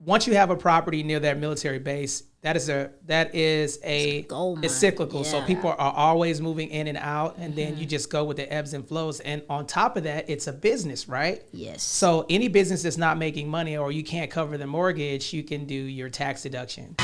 once you have a property near that military base, that is a gold mine. It's cyclical. So Yeah. people are always moving in and out, and then you just go with the ebbs and flows. And on top of that, it's a business, right? Yes. So any business that's not making money or you can't cover the mortgage, you can do your tax deduction.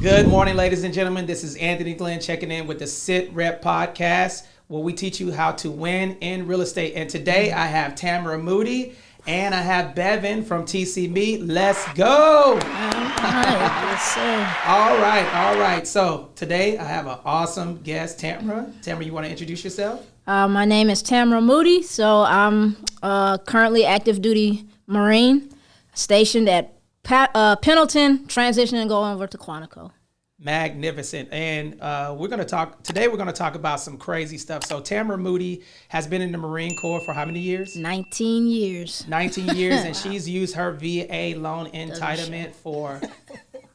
Good morning, ladies and gentlemen. This is Anthony Glenn checking in with the SITREP podcast, where we teach you how to win in real estate. And today I have Tamara Moody and I have Bevan from TC Let's go. Yes, sir. All right. So today I have an awesome guest, Tamara. Tamara, you want to introduce yourself? My name is Tamara Moody. So I'm currently active duty Marine, stationed at Pendleton, transitioning and going over to Quantico. Magnificent. And we're going to talk about some crazy stuff. So Tamara Moody has been in the Marine Corps for how many years? 19 years. 19 years. And she's used her VA loan entitlement for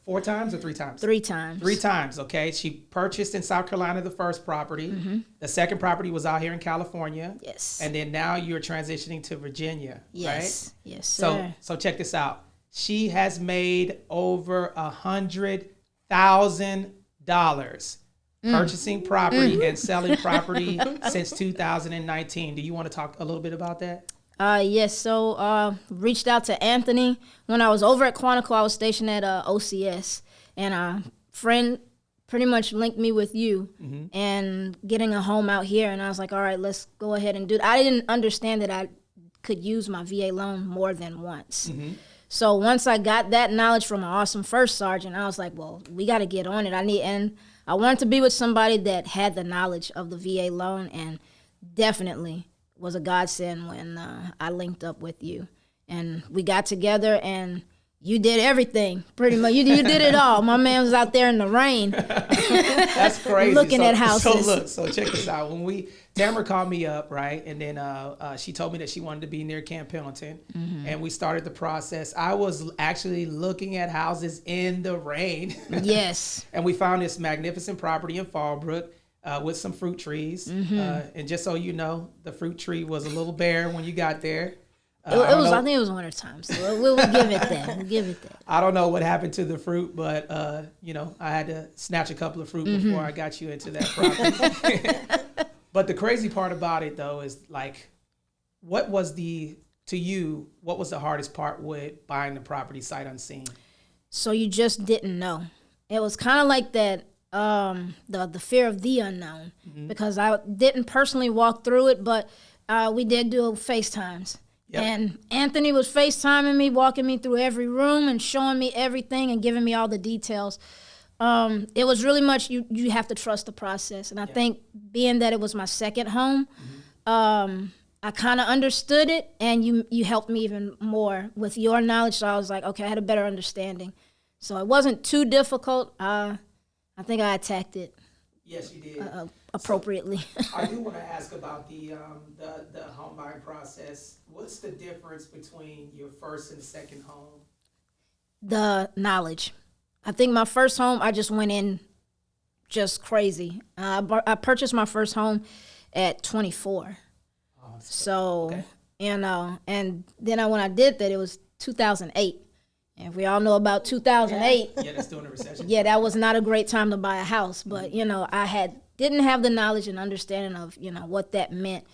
4 times or 3 times? 3 times. 3 times, okay. She purchased in South Carolina the first property. Mm-hmm. The second property was out here in California. Yes. And then now you're transitioning to Virginia, yes. right? Yes, sir. So check this out. She has made over $100,000 purchasing property and selling property since 2019. Do you want to talk a little bit about that? Yes. So reached out to Anthony when I was over at Quantico. I was stationed at OCS, and a friend pretty much linked me with you and getting a home out here. And I was like, all right, let's go ahead and do it. I didn't understand that I could use my VA loan more than once. Mm-hmm. So once I got that knowledge from an awesome first sergeant, I was like, well, we got to get on it. And I wanted to be with somebody that had the knowledge of the VA loan, and definitely was a godsend when I linked up with you. And we got together, and you did everything, pretty much. You did it all. My man was out there in the rain. That's crazy. Looking at houses. So check this out. Tamara called me up, right? And then she told me that she wanted to be near Camp Pendleton. Mm-hmm. And we started the process. I was actually looking at houses in the rain. Yes. And we found this magnificent property in Fallbrook with some fruit trees. Mm-hmm. And just so you know, the fruit tree was a little bare when you got there. I think it was winter time, so we'll give it that. I don't know what happened to the fruit, but I had to snatch a couple of fruit before I got you into that property. But the crazy part about it, though, is like, what was the hardest part with buying the property sight unseen? So you just didn't know. It was kind of like that, the fear of the unknown, because I didn't personally walk through it, but we did do FaceTimes. Yep. And Anthony was FaceTiming me, walking me through every room and showing me everything and giving me all the details. It was really much, you have to trust the process. And I think being that it was my second home, I kind of understood it, and you helped me even more with your knowledge. So I was like, okay, I had a better understanding. So it wasn't too difficult. I think I attacked it. Yes, you did. Appropriately. So, I do want to ask about the home buying process. What's the difference between your first and second home? The knowledge. I think my first home, I just went in just crazy. I purchased my first home at 24. Oh, so, okay. And then when I did that, it was 2008. And we all know about 2008. Yeah, that's during the recession. Yeah, that was not a great time to buy a house. But, I didn't have the knowledge and understanding of, what that meant.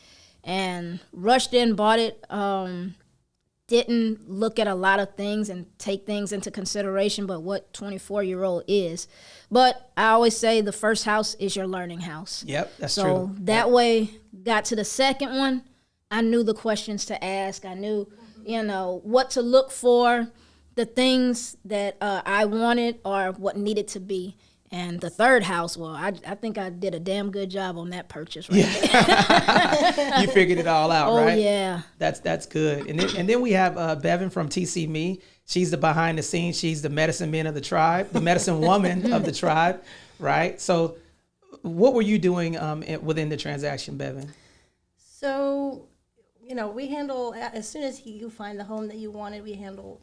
And rushed in, bought it, didn't look at a lot of things and take things into consideration, but what 24-year-old is. But I always say the first house is your learning house. Yep, that's true. So that way, got to the second one, I knew the questions to ask. I knew, what to look for, the things that I wanted or what needed to be. And the third house, well, I think I did a damn good job on that purchase right there. You figured it all out, right? Oh, yeah. That's good. And then we have Bevan from TC. She's the behind the scenes. She's the medicine man of the tribe, the medicine woman of the tribe, right? So what were you doing within the transaction, Bevan? So, we handle, as soon as you find the home that you wanted, we handle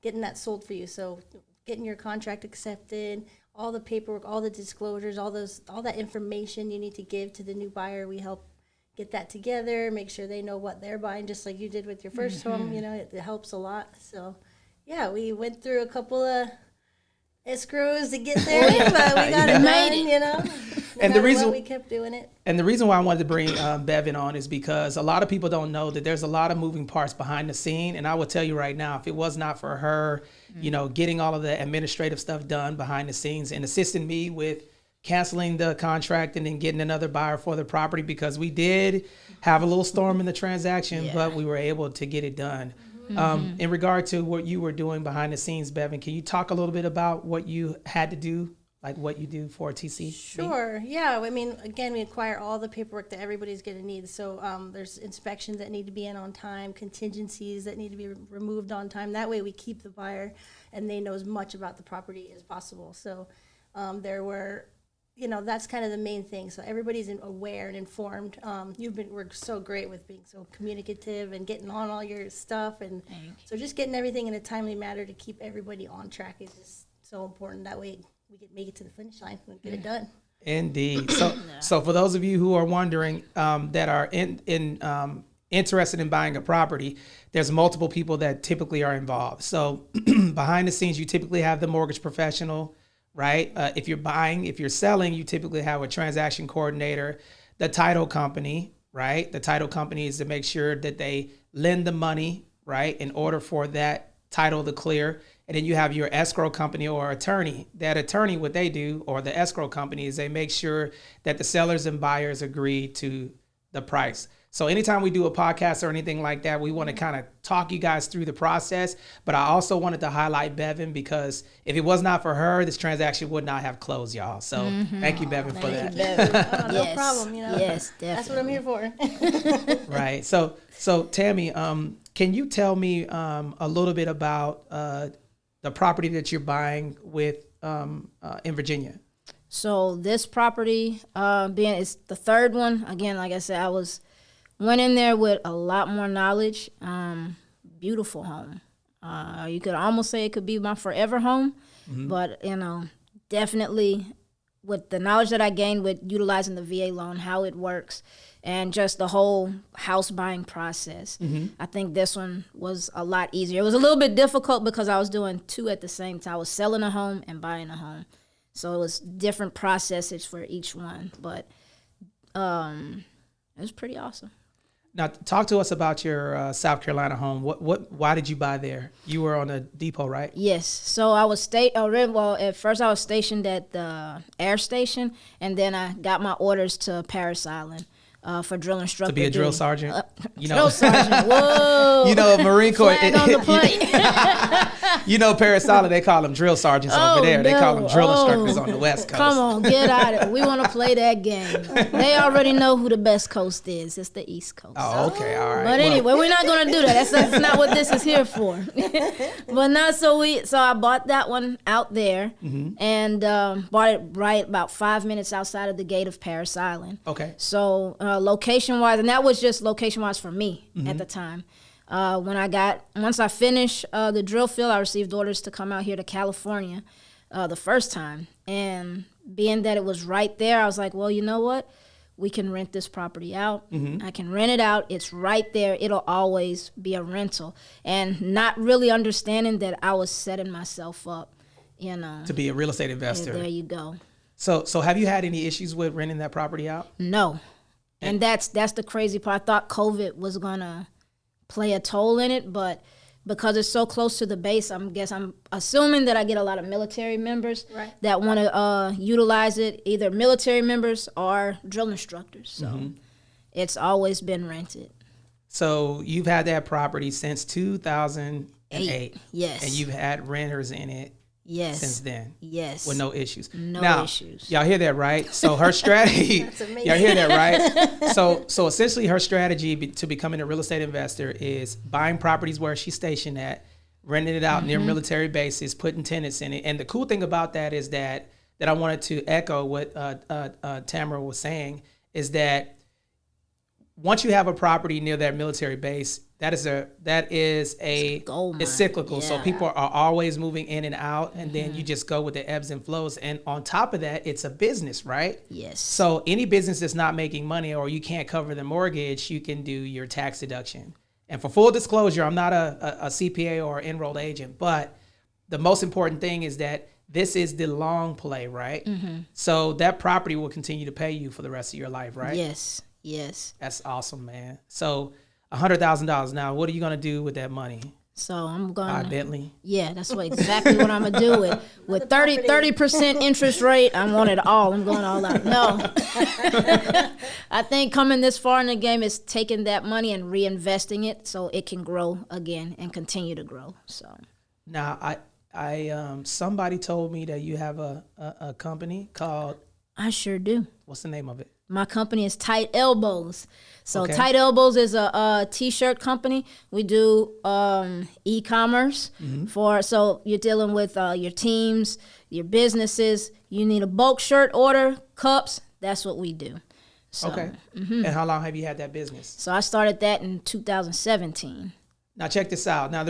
getting that sold for you. So getting your contract accepted, all the paperwork, all the disclosures, all that information you need to give to the new buyer, we help get that together, make sure they know what they're buying, just like you did with your first home. You know, it helps a lot. So yeah, we went through a couple of escrows to get there, but we got it done, you know. And the reason we kept doing it. And the reason why I wanted to bring Bevan on is because a lot of people don't know that there's a lot of moving parts behind the scene. And I will tell you right now, if it was not for her, you know, getting all of the administrative stuff done behind the scenes and assisting me with canceling the contract and then getting another buyer for the property, because we did have a little storm in the transaction, but we were able to get it done. In regard to what you were doing behind the scenes, Bevan, can you talk a little bit about what you had to do, like what you do for TC? Sure. Yeah. I mean, again, we acquire all the paperwork that everybody's going to need. So there's inspections that need to be in on time, contingencies that need to be removed on time. That way we keep the buyer and they know as much about the property as possible. So there were, you know, that's kind of the main thing. So everybody's aware and informed. We're so great with being so communicative and getting on all your stuff. And so just getting everything in a timely manner to keep everybody on track is just so important. That way we can make it to the finish line and get it done. Indeed. So for those of you who are wondering that are interested in buying a property, there's multiple people that typically are involved. So behind the scenes, you typically have the mortgage professional, right? If you're selling, you typically have a transaction coordinator, the title company, right? The title company is to make sure that they lend the money, right, in order for that title to clear. And then you have your escrow company or attorney. That attorney, what they do, or the escrow company, is they make sure that the sellers and buyers agree to the price. So anytime we do a podcast or anything like that, we want to kind of talk you guys through the process. But I also wanted to highlight Bevan, because if it was not for her, this transaction would not have closed, y'all. So thank you, Bevan, for that. Yes. No problem. You know, yes, definitely. That's what I'm here for. Right. So Tammy, can you tell me a little bit about the property that you're buying with in Virginia? So this property, it's the third one. Again, like I said, went in there with a lot more knowledge. Beautiful home. You could almost say it could be my forever home, but you know, definitely with the knowledge that I gained with utilizing the VA loan, how it works, and just the whole house buying process. I think this one was a lot easier. It was a little bit difficult because I was doing two at the same time. I was selling a home and buying a home. So it was different processes for each one, but it was pretty awesome. Now, talk to us about your South Carolina home. Why did you buy there? You were on a depot, right? Yes. So I was at first I was stationed at the air station, and then I got my orders to Paris Island for drill instructor. To be a drill sergeant? Drill sergeant. Whoa. You know, Marine Corps. Flag on the plate. You know, Paris Island, they call them drill sergeants over there. They call them drill instructors on the West Coast. Come on, get out of it. We want to play that game. They already know who the best coast is. It's the East Coast. Oh, okay, all right. But anyway, we're not going to do that. That's not what this is here for. But not so I bought that one out there and bought it right about 5 minutes outside of the gate of Paris Island. Okay. So location-wise, and that was just location-wise for me at the time. Once I finished the drill field, I received orders to come out here to California the first time. And being that it was right there, I was like, well, you know what? We can rent this property out. I can rent it out. It's right there. It'll always be a rental. And not really understanding that I was setting myself up, you know. To be a real estate investor. There you go. So have you had any issues with renting that property out? No. And that's the crazy part. I thought COVID was going to play a toll in it, but because it's so close to the base, I'm assuming that I get a lot of military members that want to utilize it, either military members or drill instructors. So it's always been rented. So you've had that property since 2008. Yes. And you've had renters in it since then. Yes. With no issues. No issues. Y'all hear that, right? So her strategy, y'all hear that, right? So essentially her strategy to becoming a real estate investor is buying properties where she's stationed at, renting it out near military bases, putting tenants in it. And the cool thing about that is that I wanted to echo what Tamara was saying, is that once you have a property near that military base, That is a gold mine. it's cyclical. So Yeah. people are always moving in and out, and then you just go with the ebbs and flows. And on top of that, it's a business, right? Yes. So any business that's not making money or you can't cover the mortgage, you can do your tax deduction. And for full disclosure, I'm not a CPA or enrolled agent, but the most important thing is that this is the long play, right? So that property will continue to pay you for the rest of your life, right? Yes. Yes. That's awesome, man. So $100,000. Now, what are you gonna do with that money? So I'm Buy going a Bentley. Yeah, that's exactly what I'm gonna do with 30% interest rate. I want it all. I'm going all out. No, I think coming this far in the game is taking that money and reinvesting it so it can grow again and continue to grow. So Now, I somebody told me that you have a company called. I sure do. What's the name of it? My company is Tight Elbows. So Okay. Tight Elbows is a t-shirt company. We do e-commerce so you're dealing with your teams, your businesses. You need a bulk shirt order, cups. That's what we do. So, Okay. And how long have you had that business? So I started that in 2017. Now check this out. Now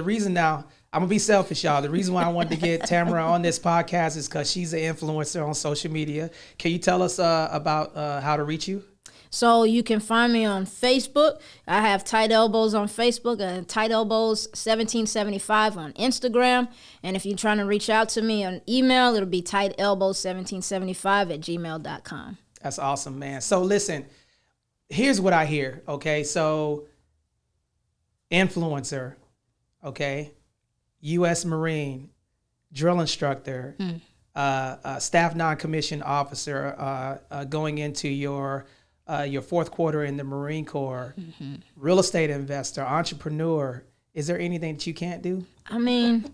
I'm gonna be selfish, y'all. The reason why I wanted to get Tamara on this podcast is because she's an influencer on social media. Can you tell us about how to reach you? So you can find me on Facebook. I have Tight Elbows on Facebook and Tight Elbows 1775 on Instagram. And if you're trying to reach out to me on email, it'll be tightelbows1775@gmail.com. That's awesome, man. So listen, here's what I hear. Okay, so influencer, okay, U.S. Marine, drill instructor, staff non-commissioned officer, going into your fourth quarter in the Marine Corps, real estate investor, entrepreneur. Is there anything that you can't do? I mean,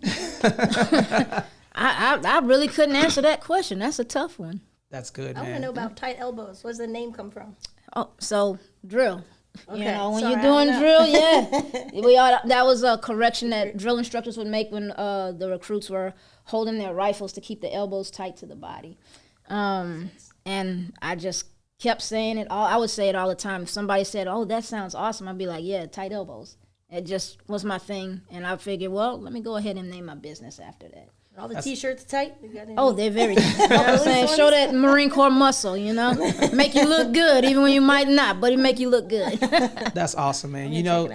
I really couldn't answer that question. That's a tough one. That's good, I want to man. know about Tight Elbows. Where's the name come from? Oh, so drill. Okay, You know, when sorry, you're I doing don't drill, that was a correction that drill instructors would make when the recruits were holding their rifles to keep the elbows tight to the body. And I just kept saying it. I would say it all the time. If somebody said, "Oh, that sounds awesome," I'd be like, "Yeah, tight elbows." It just was my thing, and I figured, well, let me go ahead and name my business after that. Are all the T-shirts tight? You got any? Oh, they're very, you know what I'm saying? Show that Marine Corps muscle, you know? Make you look good, even when you might not, but it make you look good. That's awesome, man. You know,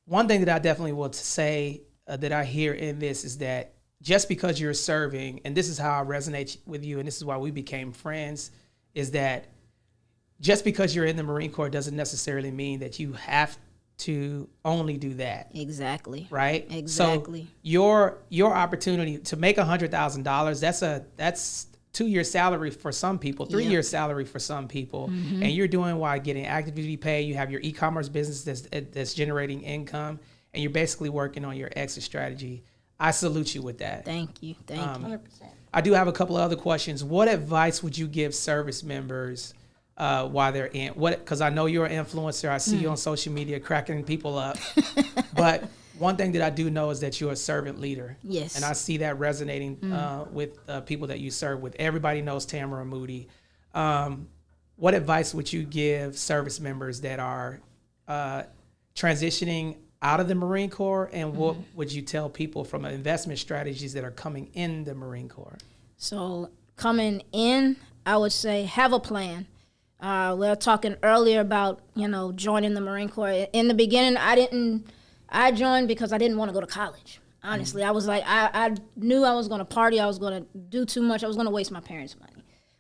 one thing that I definitely want to say that I hear in this is that just because you're serving, and this is how I resonate with you, and this is why we became friends, is that just because you're in the Marine Corps doesn't necessarily mean that you have to only do that. Exactly. Right? Exactly. So your opportunity to make $100,000, that's 2-year salary for some people, 3-year salary for some people, and you're doing while getting activity pay. You have your e-commerce business that's generating income, and you're basically working on your exit strategy. I salute you with that. Thank you. Thank you. 100%. I do have a couple of other questions. What advice would you give service members while they're in? Because I know you're an influencer. I see you on social media cracking people up. But one thing that I do know is that you're a servant leader. Yes. And I see that resonating with people that you serve with. Everybody knows Tamara Moody. What advice would you give service members that are transitioning out of the Marine Corps, and what would you tell people from investment strategies that are coming in the Marine Corps? So coming in, I would say have a plan. We were talking earlier about, joining the Marine Corps. In the beginning, I joined because I didn't want to go to college. Honestly, I was like, I knew I was going to party. I was going to do too much. I was going to waste my parents' money.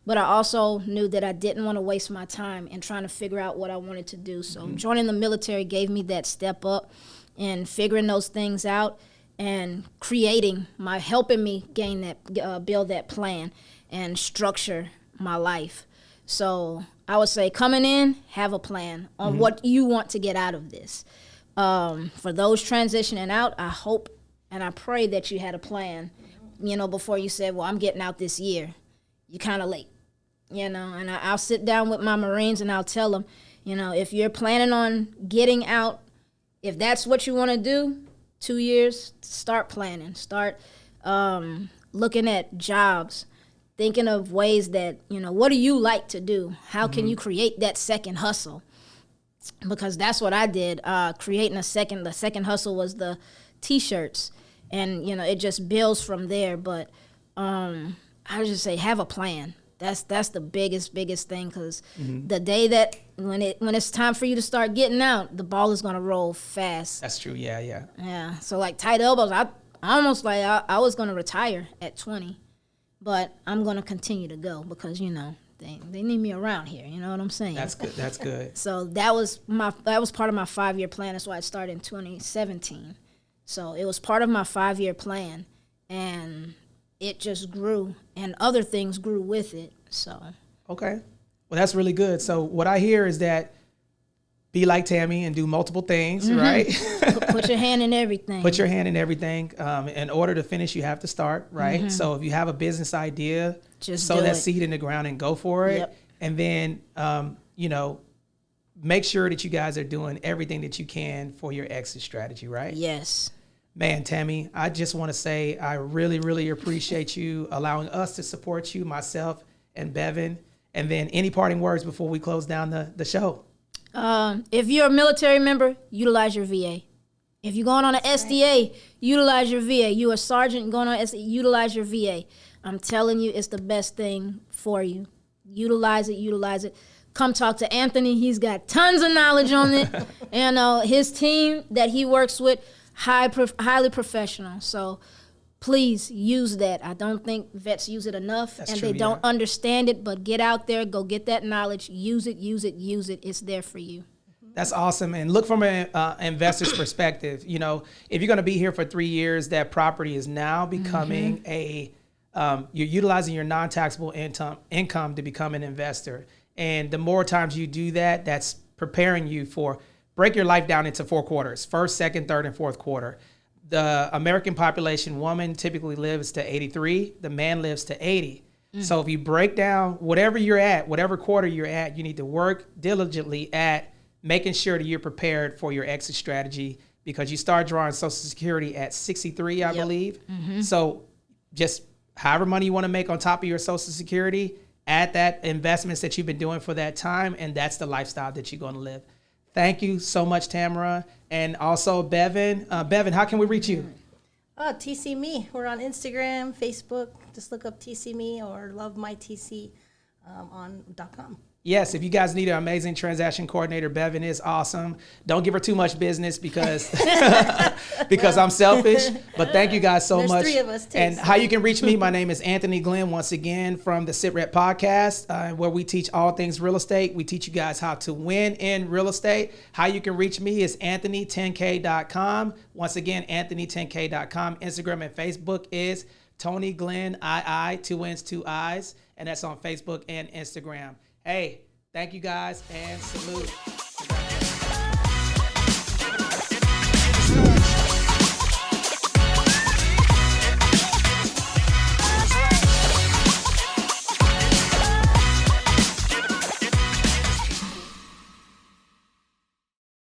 But I also knew that I didn't want to waste my time in trying to figure out what I wanted to do. So joining the military gave me that step up and figuring those things out and helping me gain that, build that plan and structure my life. So I would say coming in, have a plan on what you want to get out of this. For those transitioning out, I hope and I pray that you had a plan, before you said, well, I'm getting out this year. You're kind of late, and I'll sit down with my Marines and I'll tell them, if you're planning on getting out, if that's what you want to do, 2 years, start planning. Start looking at jobs, thinking of ways that, what do you like to do? How can you create that second hustle? because that's what I did. Creating the second hustle was the T-shirts, and it just builds from there. But I would just say have a plan. That's the biggest thing, because the day that when it's time for you to start getting out, the ball is gonna roll fast. That's true. Yeah. So like tight elbows, I almost like I was gonna retire at 20, but I'm gonna continue to go because they need me around here. You know what I'm saying? That's good. That's good. So that was part of my 5-year plan. That's why I started in 2017. So it was part of my 5-year plan, and it just grew, and other things grew with it. So okay, well that's really good. So what I hear is that be like Tammy and do multiple things, right? Put your hand in everything. Put your hand in everything. In order to finish, you have to start, right? So if you have a business idea, Just sow do that it. seed in the ground and go for it. Yep. And then, make sure that you guys are doing everything that you can for your exit strategy, right? Yes. Man, Tammy, I just want to say I really, really appreciate you allowing us to support you, myself and Bevan. And then any parting words before we close down the show? If you're a military member, utilize your VA. If you're going on an SDA, utilize your VA. You're a sergeant going on SDA, utilize your VA. I'm telling you, it's the best thing for you. Utilize it. Come talk to Anthony. He's got tons of knowledge on it. And his team that he works with, highly professional. So please use that. I don't think vets use it enough. That's and true, they don't understand it, but get out there, go get that knowledge, use it. It's there for you. That's awesome. And look from an investor's perspective. If you're going to be here for 3 years, that property is now becoming you're utilizing your non-taxable income to become an investor. And the more times you do that, that's preparing you for, break your life down into 4 quarters, first, second, third, and fourth quarter. The American population, woman typically lives to 83, the man lives to 80. So if you break down whatever you're at, whatever quarter you're at, you need to work diligently at making sure that you're prepared for your exit strategy, because you start drawing Social Security at 63, I believe. So just however money you want to make on top of your Social Security, add that investments that you've been doing for that time, and that's the lifestyle that you're going to live. Thank you so much, Tamara. And also Bevan. Bevan, how can we reach you? TC Me. We're on Instagram, Facebook. Just look up TC Me or lovemytc on .com. Yes, if you guys need an amazing transaction coordinator, Bevan is awesome. Don't give her too much business because I'm selfish. But thank you guys so There's much. 3 of us too. And how you can reach me, my name is Anthony Glenn, once again, from the SITREP podcast, where we teach all things real estate. We teach you guys how to win in real estate. How you can reach me is Anthony10k.com. Once again, Anthony10k.com. Instagram and Facebook is Tony Glenn II, 2 N's, 2 I's. And that's on Facebook and Instagram. Hey, thank you guys, and salute.